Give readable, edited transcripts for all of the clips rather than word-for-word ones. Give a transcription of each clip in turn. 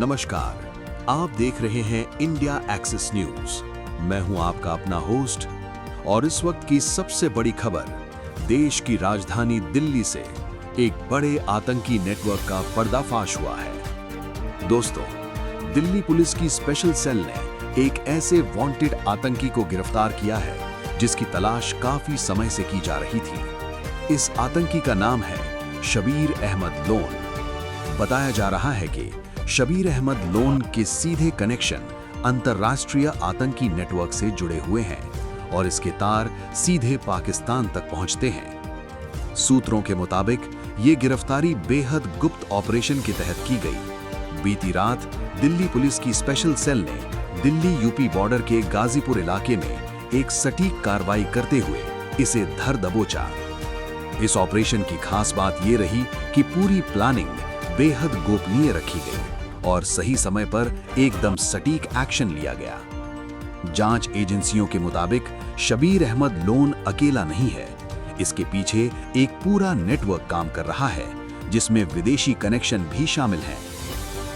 नमस्कार, आप देख रहे हैं इंडिया एक्सेस न्यूज। मैं हूं आपका अपना होस्ट और इस वक्त की सबसे बड़ी खबर देश की राजधानी दिल्ली से एक बड़े आतंकी नेटवर्क का पर्दाफाश हुआ है। दोस्तों, दिल्ली पुलिस की स्पेशल सेल ने एक ऐसे वांटेड आतंकी को गिरफ्तार किया है जिसकी तलाश काफी समय से की जा रही थी। इस आतंकी का नाम है शबीर अहमद लोन। बताया जा रहा है कि शबीर अहमद लोन के सीधे कनेक्शन अंतर्राष्ट्रीय आतंकी नेटवर्क से जुड़े हुए हैं और इसके तार सीधे पाकिस्तान तक पहुंचते हैं। सूत्रों के मुताबिक ये गिरफ्तारी बेहद गुप्त ऑपरेशन के तहत की गई। बीती रात दिल्ली पुलिस की स्पेशल सेल ने दिल्ली यूपी बॉर्डर के गाजीपुर इलाके में एक सटीक कार्रवाई करते हुए इसे धर दबोचा। इस ऑपरेशन की खास बात ये रही कि पूरी प्लानिंग बेहद गोपनीय रखी गई और सही समय पर एकदम सटीक एक्शन लिया गया। जांच एजेंसियों के मुताबिक शबीर अहमद लोन अकेला नहीं है। इसके पीछे एक पूरा नेटवर्क काम कर रहा है जिसमें विदेशी कनेक्शन भी शामिल हैं।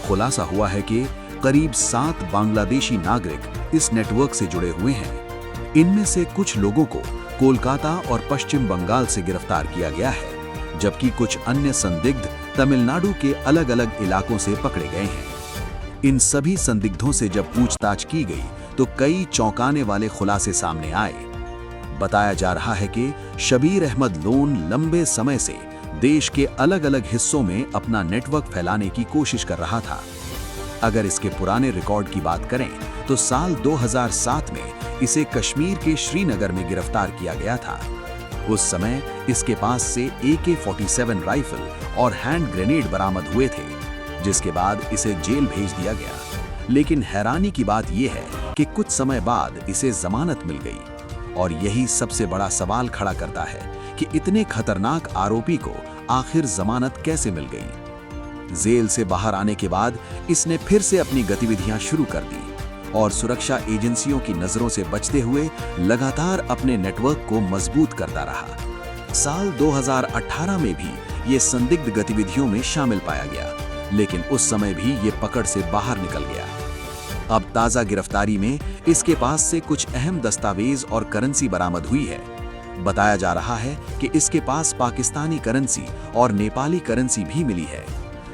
खुलासा हुआ है कि करीब 7 बांग्लादेशी नागरिक इस नेटवर्क से जुड़े हुए हैं। इनमें से कुछ लोगों को कोलकाता और पश्चिम बंगाल से गिरफ्तार किया गया है, जबकि कुछ अन्य संदिग्ध तमिलनाडु के अलग-अलग इलाकों से पकड़े गए हैं। इन सभी संदिग्धों से जब पूछताछ की गई तो कई चौंकाने वाले खुलासे सामने आए। बताया जा रहा है कि शबीर अहमद लोन लंबे समय से देश के अलग-अलग हिस्सों में अपना नेटवर्क फैलाने की कोशिश कर रहा था। अगर इसके पुराने रिकॉर्ड की बात करें तो साल 2007 में इसे कश्मीर के श्रीनगर में गिरफ्तार किया गया था। उस समय इसके पास से AK-47 राइफल और हैंड ग्रेनेड बरामद हुए थे, जिसके बाद इसे जेल भेज दिया गया। लेकिन हैरानी की बात यह है कि कुछ समय बाद इसे जमानत मिल गई और यही सबसे बड़ा सवाल खड़ा करता है कि इतने खतरनाक आरोपी को आखिर जमानत कैसे मिल गई। जेल से बाहर आने के बाद इसने फिर से अपनी गतिविधियां शुरू कर दी और सुरक्षा एजेंसियों की नजरों से बचते हुए लगातार अपने नेटवर्क को मजबूत करता रहा। साल 2018 में भी ये संदिग्ध गतिविधियों में शामिल पाया गया, लेकिन उस समय भी ये पकड़ से बाहर निकल गया। अब ताजा गिरफ्तारी में इसके पास से कुछ अहम दस्तावेज और करेंसी बरामद हुई है। बताया जा रहा है कि इसके पास पाकिस्तानी करेंसी और नेपाली करेंसी भी मिली है,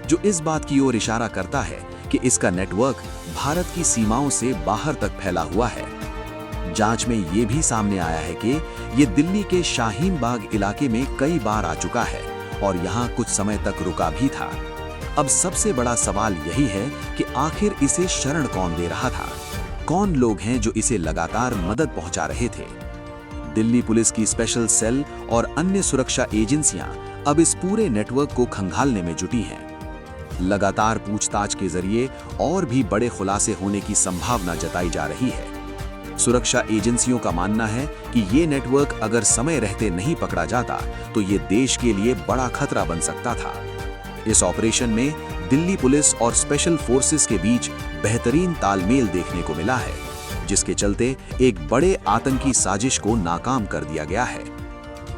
जो इस बात की ओर इशारा करता है कि इसका नेटवर्क भारत की सीमाओं से बाहर तक फैला हुआ है। जांच में ये भी सामने आया है कि ये दिल्ली के शाहीन बाग इलाके में कई बार आ चुका है और यहाँ कुछ समय तक रुका भी था। अब सबसे बड़ा सवाल यही है कि आखिर इसे शरण कौन दे रहा था? कौन लोग हैं जो इसे लगातार मदद पहुंचा रहे थे? दिल्ली पुलिस की स्पेशल सेल और अन्य सुरक्षा एजेंसियां अब इस पूरे नेटवर्क को खंगालने में जुटी हैं। लगातार पूछताछ के जरिए और भी बड़े खुलासे होने की संभावना जताई जा रही है। सुरक्षा एजेंसियों का मानना है कि ये नेटवर्क अगर समय रहते नहीं पकड़ा जाता तो ये देश के लिए बड़ा खतरा बन सकता था। इस ऑपरेशन में दिल्ली पुलिस और स्पेशल फोर्सेस के बीच बेहतरीन तालमेल देखने को मिला है, जिसके चलते एक बड़े आतंकी साजिश को नाकाम कर दिया गया है।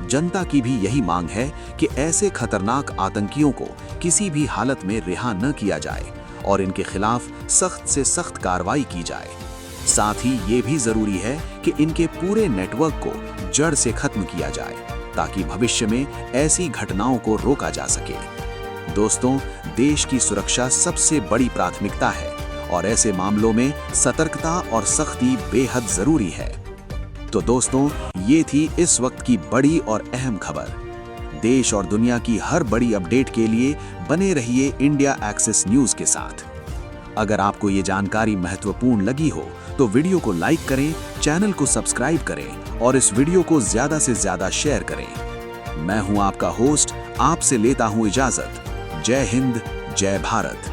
जनता की भी यही मांग है कि ऐसे खतरनाक आतंकियों को किसी भी हालत में रिहा न किया जाए और इनके खिलाफ सख्त से सख्त कार्रवाई की जाए। साथ ही ये भी जरूरी है कि इनके पूरे नेटवर्क को जड़ से खत्म किया जाए ताकि भविष्य में ऐसी घटनाओं को रोका जा सके। दोस्तों, देश की सुरक्षा सबसे बड़ी प्राथमिकता है और ऐसे मामलों में सतर्कता और सख्ती बेहद जरूरी है। तो दोस्तों, ये थी इस वक्त की बड़ी और अहम खबर। देश और दुनिया की हर बड़ी अपडेट के लिए बने रहिए इंडिया एक्सेस न्यूज के साथ। अगर आपको ये जानकारी महत्वपूर्ण लगी हो तो वीडियो को लाइक करें, चैनल को सब्सक्राइब करें और इस वीडियो को ज्यादा से ज्यादा शेयर करें। मैं हूं आपका होस्ट, आपसे लेता हूं इजाजत। जय हिंद, जय भारत।